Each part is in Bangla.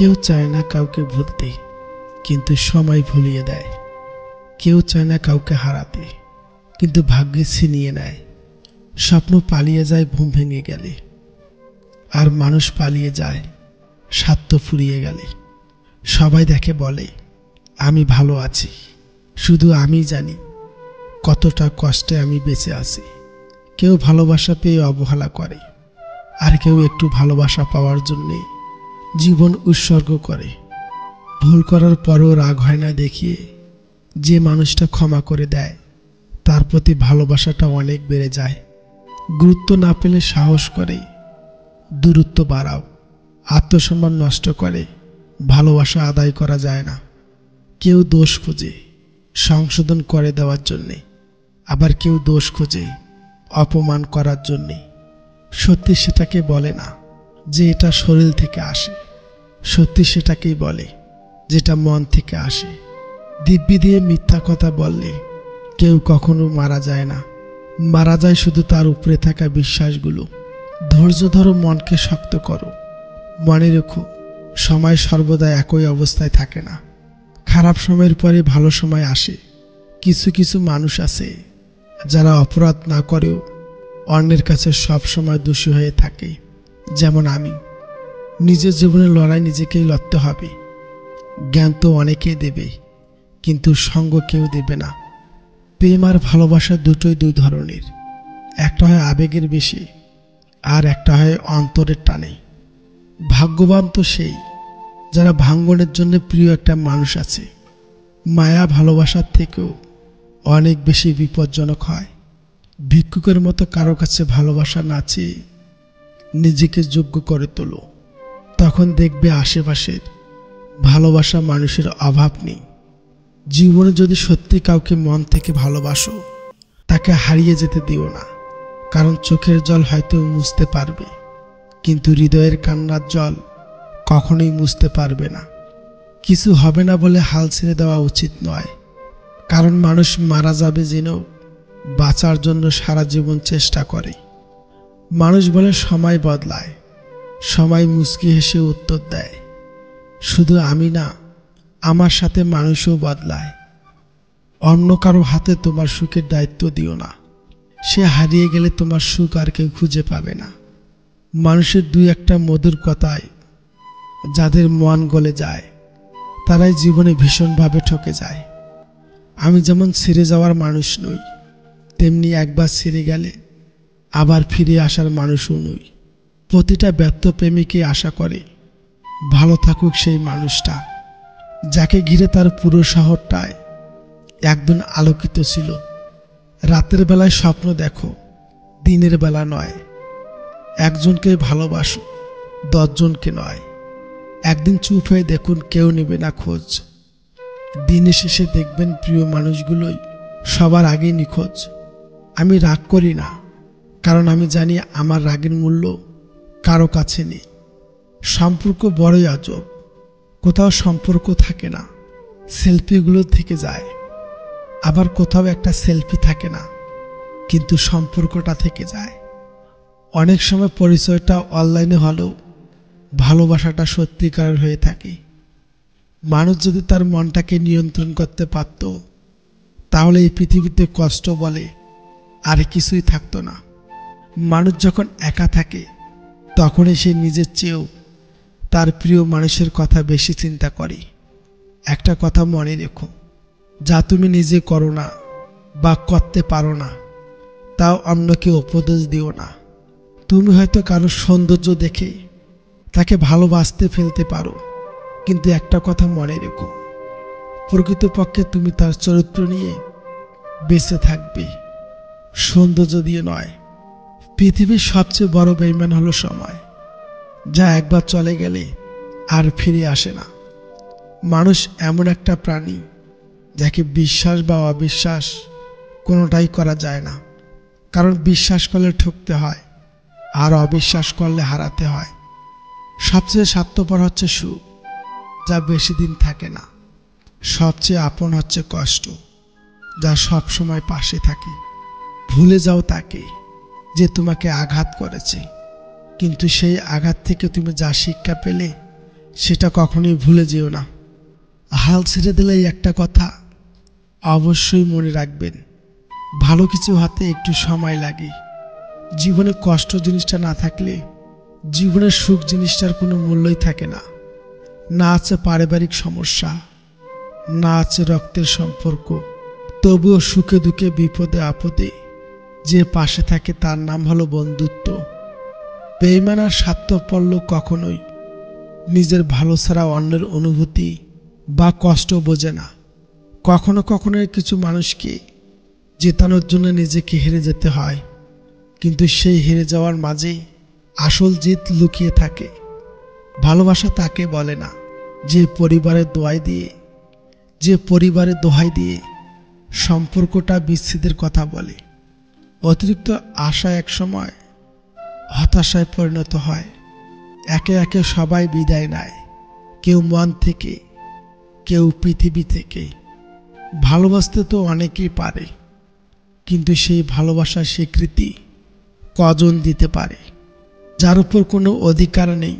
কেউ চায় না কাউকে ভুলতে, কিন্তু সময় ভুলিয়ে দেয়। কেউ চায় না কাউকে হারাতে, কিন্তু ভাগ্যে ছিনিয়ে নেয়। স্বপ্ন পালিয়ে যায় ঘুম ভেঙে গেলে, আর মানুষ পালিয়ে যায় স্বার্থ ফুরিয়ে গেলে। সবাই দেখে বলে আমি ভালো আছি, শুধু আমি জানি কতটা কষ্টে আমি বেঁচে আছি। কেউ ভালোবাসা পেয়ে অবহেলা করে, আর কেউ একটু ভালোবাসা পাওয়ার জন্যে জীবন উৎসর্গ করে। ভুল করার পরও রাগ হয় না দেখিয়ে যে মানুষটা ক্ষমা করে দেয়, তার প্রতি ভালোবাসাটা অনেক বেড়ে যায়। গুরুত্ব না পেলে সাহস করে দূরত্ব বাড়াও, আত্মসম্মান নষ্ট করে ভালোবাসা আদায় করা যায় না। কেউ দোষ খোঁজে সংশোধন করে দেওয়ার জন্যে, আবার কেউ দোষ খোঁজে অপমান করার জন্যে। সত্যি সেটাকে বলে না যে এটা শরীর থেকে আসে, সত্যি সেটাকেই বলে যেটা মন থেকে আসে। দিব্যি দিয়ে মিথ্যা কথা বললে কেউ কখনো মারা যায় না, মারা যায় শুধু তার উপরে থাকা বিশ্বাসগুলো। ধৈর্য ধরো, মনকে শক্ত করো। মনে রেখো, সময় সর্বদা একই অবস্থায় থাকে না। খারাপ সময়ের পরে ভালো সময় আসে। কিছু কিছু মানুষ আছে যারা অপরাধ না করেও অন্যের কাছে সব সময় দোষী হয়ে থাকে, যেমন আমি। নিজের জীবনের লড়াই নিজেকেই লড়তে হবে। জ্ঞান তো অনেকেই দেবে, কিন্তু সঙ্গ কেউ দেবে না। প্রেম আর ভালোবাসা দুটোই দুই ধরনের। একটা হয় আবেগের বেশি, আর একটা হয় অন্তরের টানে। ভাগ্যবান তো সেই যারা ভাঙ্গনের জন্য প্রিয় একটা মানুষ আছে। মায়া ভালোবাসার থেকেও অনেক বেশি বিপজ্জনক হয়। ভিক্ষুকের মতো কারো কাছে ভালোবাসা না চেয়ে নিজেকে যোগ্য করে তোলো, তখন দেখবে আশেপাশের ভালোবাসা মানুষের অভাব নেই। জীবনে যদি সত্যি কাউকে মন থেকে ভালোবাসো, তাকে হারিয়ে যেতে দিও না। কারণ চোখের জল হয়তো মুছতে পারবে, কিন্তু হৃদয়ের কান্নার জল কখনোই মুছতে পারবে না। কিছু হবে না বলে হাল ছেড়ে দেওয়া উচিত নয়, কারণ মানুষ মারা যাবে জেনেও বাঁচার জন্য সারা জীবন চেষ্টা করে। মানুষ বলে সময় বদলায়, সময় মুচকি হেসে উত্তর দেয়, শুধু আমি না, আমার সাথে মানুষও বদলায়। অন্য কারো হাতে তোমার সুখের দায়িত্ব দিও না। সে হারিয়ে গেলে তোমার সুখ আর কেউ খুঁজে পাবে না। মানুষের দুই একটা মধুর কথায় যাদের মন গলে যায়, তারাই জীবনে ভীষণভাবে ঠকে যায়। আমি যেমন ছেড়ে যাওয়ার মানুষ নই, তেমনি একবার ছেড়ে গেলে আবার ফিরে আসার মানুষও নই। প্রতিটা ব্যর্থ প্রেমিকই আশা করে ভালো থাকুক সেই মানুষটা, যাকে ঘিরে তার পুরো শহরটায় একদিন আলোকিত ছিল। রাতের বেলায় স্বপ্ন দেখো, দিনের বেলা নয়। একজনকে ভালোবাসো, 10 জনকে নয়। একদিন চুপ হয়ে দেখুন, কেউ নেবে না খোঁজ। দিনের শেষে দেখবেন প্রিয় মানুষগুলোই সবার আগে নিখোঁজ। আমি রাগ করি না, কারণ আমি জানি আমার রাগের মূল্য কারো কাছে নেই। সম্পর্ক বড়ই আজব, কোথাও সম্পর্ক থাকে না, সেলফিগুলো থেকে যায়। আবার কোথাও একটা সেলফি থাকে না, কিন্তু সম্পর্কটা থেকে যায়। অনেক সময় পরিচয়টা অনলাইনে হলেও ভালোবাসাটা সত্যিকারের হয়ে থাকে। মানুষ যদি তার মনটাকে নিয়ন্ত্রণ করতে পারত, তাহলে এই পৃথিবীতে কষ্ট বলে আর কিছুই থাকতো না। মানুষ যখন একা থাকে, তখনই সে নিজের চেয়েও তার প্রিয় মানুষের কথা বেশি চিন্তা করে। একটা কথা মনে রেখো, যা তুমি নিজে করো না বা করতে পারো না, তাও অন্যকে উপদেশ দিও না। তুমি হয়তো কারো সৌন্দর্য দেখে তাকে ভালোবাসতে ফেলতে পারো, কিন্তু একটা কথা মনে রেখো, প্রকৃতপক্ষে তুমি তার চরিত্র নিয়ে বেঁচে থাকবে, সৌন্দর্য দিয়ে নয়। পৃথিবীর সবচেয়ে বড় বেঈমান হলো সময়, যা একবার চলে গেলে আর ফিরে আসে না। মানুষ এমন একটা প্রাণী যাকে বিশ্বাস বা অবিশ্বাস কোনোটাই করা যায় না। কারণ বিশ্বাস করলে ঠকতে হয়, আর অবিশ্বাস করলে হারাতে হয়। সবচেয়ে স্বার্থপর হচ্ছে সুখ, যা বেশি দিন থাকে না। সবচেয়ে আপন হচ্ছে কষ্ট, যা সব সময় পাশে থাকে। ভুলে যাও তাকে যে তোমাকে আঘাত করেছে, কিন্তু সেই আঘাত থেকে তুমি যা শিক্ষা পেলে, সেটা কখনোই ভুলে যেও না। হাল ছেড়ে দিলে একটা কথা অবশ্যই মনে রাখবেন, ভালো কিছু হাতে একটু সময় লাগে। জীবনে কষ্ট জিনিসটা না থাকলে জীবনের সুখ জিনিসটার কোনো মূল্যই থাকে না। না আছে পারিবারিক সমস্যা, না আছে রক্তের সম্পর্ক, তবুও সুখে দুঃখে বিপদে আপদে যে পাশে থাকে তার নাম হলো বন্ধুত্ব। বেঈমান আর স্বার্থপর লোক কখনোই নিজের ভালো ছাড়া অন্যের অনুভূতি বা কষ্ট বোঝে না। কখনো কখনো কিছু মানুষকে জেতানোর জন্য নিজেকে হেরে যেতে হয়, কিন্তু সেই হেরে যাওয়ার মাঝে আসল জিত লুকিয়ে থাকে। ভালোবাসা তাকে বলে না যে পরিবারের দোহাই দিয়ে সম্পর্কটা বিচ্ছেদের কথা বলে। অতিরিক্ত আশা একসময় হতাশায় পরিণত হয়। একে একে সবাই বিদায় নেয়, কেউ মন থেকে, কেউ পৃথিবী থেকে। ভালোবাসতে তো অনেকেই পারে, কিন্তু সেই ভালোবাসার স্বীকৃতি কজন দিতে পারে? যার উপর কোনো অধিকার নেই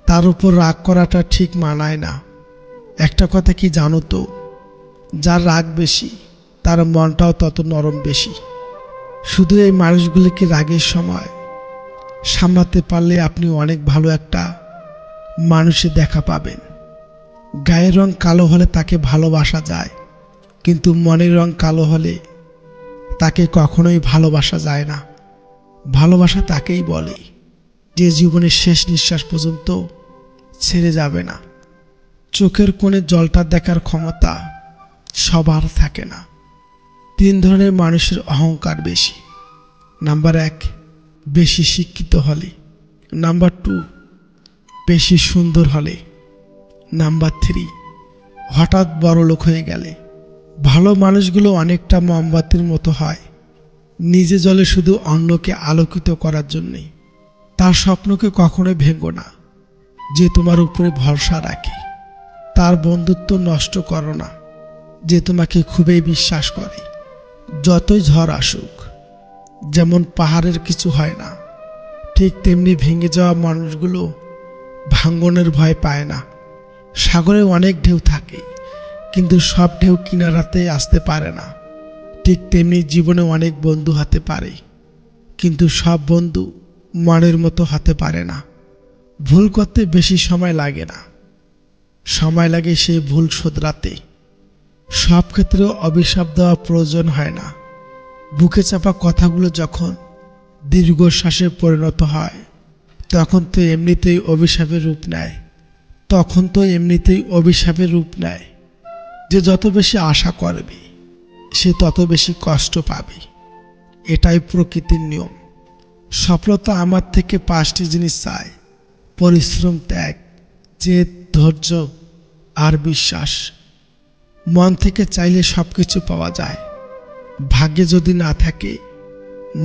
তার উপর রাগ করাটা ঠিক মানায় না। একটা কথা কি জানো তো, যার রাগ বেশি তার মনটাও তত নরম বেশি। শুধু এই মানুষগুলিকে রাগের সময় সামলাতে পারলে আপনি অনেক ভালো একটা মানুষের দেখা পাবেন। গায়ের রং কালো হলে তাকে ভালোবাসা যায়, কিন্তু মনের রং কালো হলে তাকে কখনোই ভালোবাসা যায় না। ভালোবাসা তাকেই বলে যে জীবনের শেষ নিঃশ্বাস পর্যন্ত ছেড়ে যাবে না। চোখের কোণে জলটা দেখার ক্ষমতা সবার থাকে না। 3 ধরনের মানুষের অহংকার বেশি। নাম্বার 1, বেশি শিক্ষিত হলে। নাম্বার 2, বেশি সুন্দর হলে। নাম্বার 3, হঠাৎ বড় লোক হয়ে গেলে। ভালো মানুষগুলো অনেকটা মোমবাতির মতো হয়, নিজে জ্বলে শুধু অন্যকে আলোকিত করার জন্যে। তার স্বপ্নকে কখনোই ভেঙো না, যে তোমার উপরে ভরসা রাখে। তার বন্ধুত্ব নষ্ট করো না, যে তোমাকে খুবই বিশ্বাস করে। যতই ঝড় আসুক, যেমন পাহাড়ের কিছু হয় না, ঠিক তেমনি ভেঙে যাওয়া মানুষগুলো ভাঙ্গনের ভয় পায় না। সাগরে অনেক ঢেউ থাকে, কিন্তু সব ঢেউ কিনারাতে আসতে পারে না। ঠিক তেমনি জীবনে অনেক বন্ধু হতে পারে, কিন্তু সব বন্ধু মনের মতো হতে পারে না। ভুল করতে বেশি সময় লাগে না, সময় লাগে সেই ভুল শোধরাতে। সব ক্ষেত্রে অভিশাপ দেওয়া প্রয়োজন হয় না। বুকে চাপা কথাগুলো যখন দীর্ঘশ্বাসে পরিণত হয়, তখন তো এমনিতেই অভিশাপের রূপ নেয়। যে যত বেশি আশা করবে সে তত বেশি কষ্ট পাবে। এটাই প্রকৃতির নিয়ম। সফলতা আমার থেকে 5টি জিনিস চায়: পরিশ্রম, ত্যাগ, জেদ, ধৈর্য আর বিশ্বাস। মন থেকে চাইলে সবকিছু পাওয়া যায়। ভাগ্যে যদি না থাকে,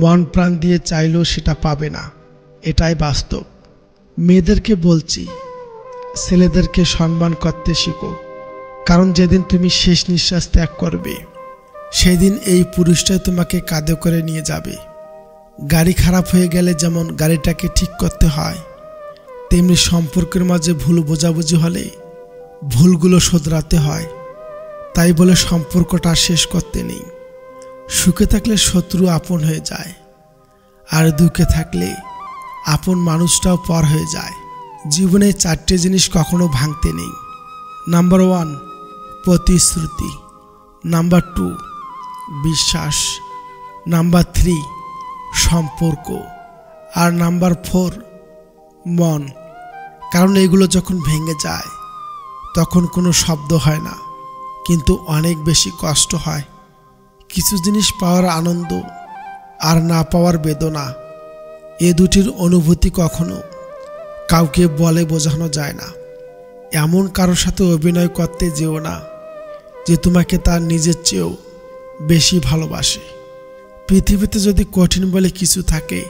মন প্রাণ দিয়ে চাইলেও সেটা পাবে না। এটাই বাস্তব। মেয়েদেরকে বলছি, ছেলেদেরকে সম্মান করতে শিখো, কারণ যেদিন তুমি শেষ নিঃশ্বাস ত্যাগ করবে, সেদিন এই পুরুষটাই তোমাকে কাঁধে করে নিয়ে যাবে। গাড়ি খারাপ হয়ে গেলে যেমন গাড়িটাকে ঠিক করতে হয়, তেমনি সম্পর্কের মাঝে ভুল বোঝাবুঝি হলে ভুলগুলো শোধরাতে হয়। তাই বলে সম্পর্কটা শেষ করতে নেই। সুখে থাকলে শত্রু আপন হয়ে যায়, আর দুঃখে থাকলে আপন মানুষটাও পর হয়ে যায়। জীবনে 4টে জিনিস কখনো ভাঙতে নেই। নাম্বার 1, প্রতিশ্রুতি। নাম্বার 2, বিশ্বাস। নাম্বার 3, সম্পর্ক। আর নাম্বার 4, মন। কারণ এগুলো যখন ভেঙে যায়, তখন কোনো শব্দ হয় না, কিন্তু অনেক বেশি কষ্ট হয়। কিছু জিনিস পাওয়ার আনন্দ আর না পাওয়ার বেদনা, এ দুটির অনুভূতি কখনো কাউকে বলে বোঝানো যায় না। এমন কারোর সাথে অভিনয় করতে যেও না যে তোমাকে তার নিজের চেয়েও বেশি ভালোবাসে। পৃথিবীতে যদি কঠিন বলে কিছু থাকে,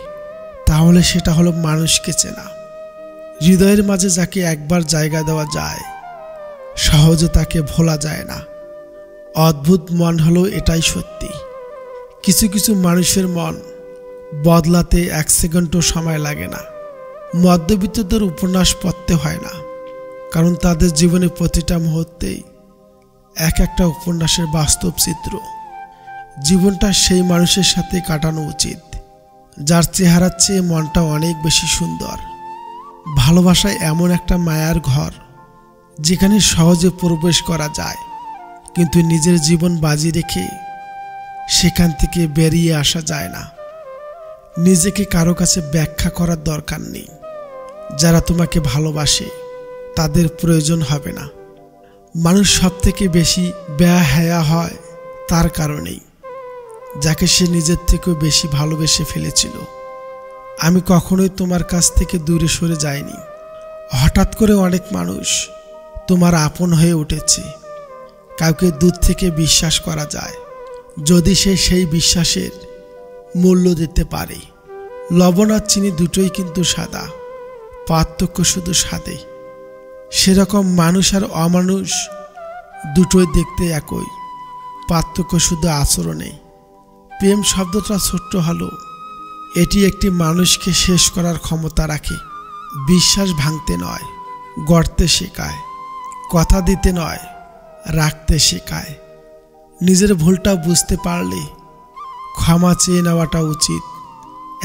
তাহলে সেটা হলো মানুষকে চেনা। হৃদয়ের মাঝে যাকে একবার জায়গা দেওয়া যায়, সহজে তাকে ভোলা যায় না। অদ্ভুত মন হলো এটাই সত্যি। কিছু কিছু মানুষের মন বদলাতে 1 সেকেন্ডও সময় লাগে না। মধ্যবিত্তদের উপন্যাস পড়তে হয় না, কারণ তাদের জীবনে প্রতিটা মুহূর্তেই এক একটা উপন্যাসের বাস্তব চিত্র। জীবনটা সেই মানুষের সাথে কাটানো উচিত যার চেহারার চেয়ে মনটা অনেক বেশি সুন্দর। ভালোবাসা এমন একটা মায়ার ঘর যেখানে সহজে প্রবেশ করা যায়, কিন্তু নিজের জীবন বাজি রেখে সেখান থেকে বেরিয়ে আসা যায় না। নিজেকে কারো কাছে ব্যাখ্যা করার দরকার নেই। যারা তোমাকে ভালোবাসে তাদের প্রয়োজন হবে না। মানুষ সব থেকে বেশি বেহায়া হয় তার কারণেই, যাকে সে নিজের থেকেও বেশি ভালোবেসে ফেলেছিল। আমি কখনোই তোমার কাছ থেকে দূরে সরে যাইনি। হঠাৎ করে অনেক মানুষ তোমার আপন হয়ে উঠেছে। কাউকে দূর থেকে বিশ্বাস করা যায় যদি সে সেই বিশ্বাসের মূল্য দিতে পারে। লবণ আর চিনি দুটোই কিন্তু সাদা, পার্থক্য শুধু স্বাদে। সেরকম মানুষ আর অমানুষ দুটোই দেখতে একই, পার্থক্য শুধু আচরণে। প্রেম শব্দটা ছোট্ট হলো এটি একটি মানুষকে শেষ করার ক্ষমতা রাখে। বিশ্বাস ভাঙতে নয়, গড়তে শেখায়। কথা দিতে নয়, রাখতে শেখায়। নিজের ভুলটা বুঝতে পারলে ক্ষমা চেয়ে নেওয়াটা উচিত।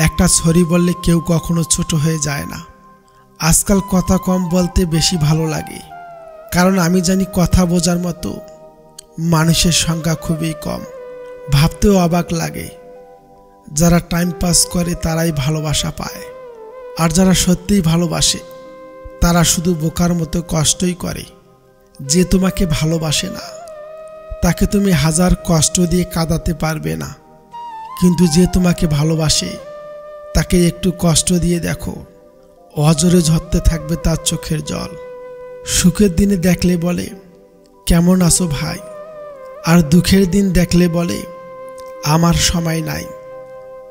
একটা সরি বললে কেউ কখনো ছোট হয়ে যায় না। আজকাল কথা কম বলতে বেশি ভালো লাগে, কারণ আমি জানি কথা বোঝার মতো মানুষের সংখ্যা খুবই কম। ভাবতেও অবাক লাগে, যারা টাইম পাস করে তারাই ভালোবাসা পায়, আর যারা সত্যিই ভালোবাসে তারা শুধু বোকার মতো কষ্টই করে। যে তোমাকে ভালোবাসে না তাকে তুমি হাজার কষ্ট দিয়ে কাঁদাতে পারবে না, কিন্তু যে তোমাকে ভালোবাসে তাকে একটু কষ্ট দিয়ে দেখো, অজরে ঝরতে থাকবে তার চোখের জল। সুখের দিনে দেখলে বলে কেমন আছো ভাই, আর দুঃখের দিন দেখলে বলে আমার সময় নাই।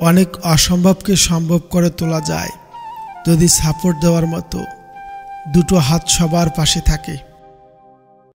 অনেক অসম্ভবকে সম্ভব করে তোলা যায় যদি সাপোর্ট দেওয়ার মতো দুটো হাত সবার পাশে থাকে।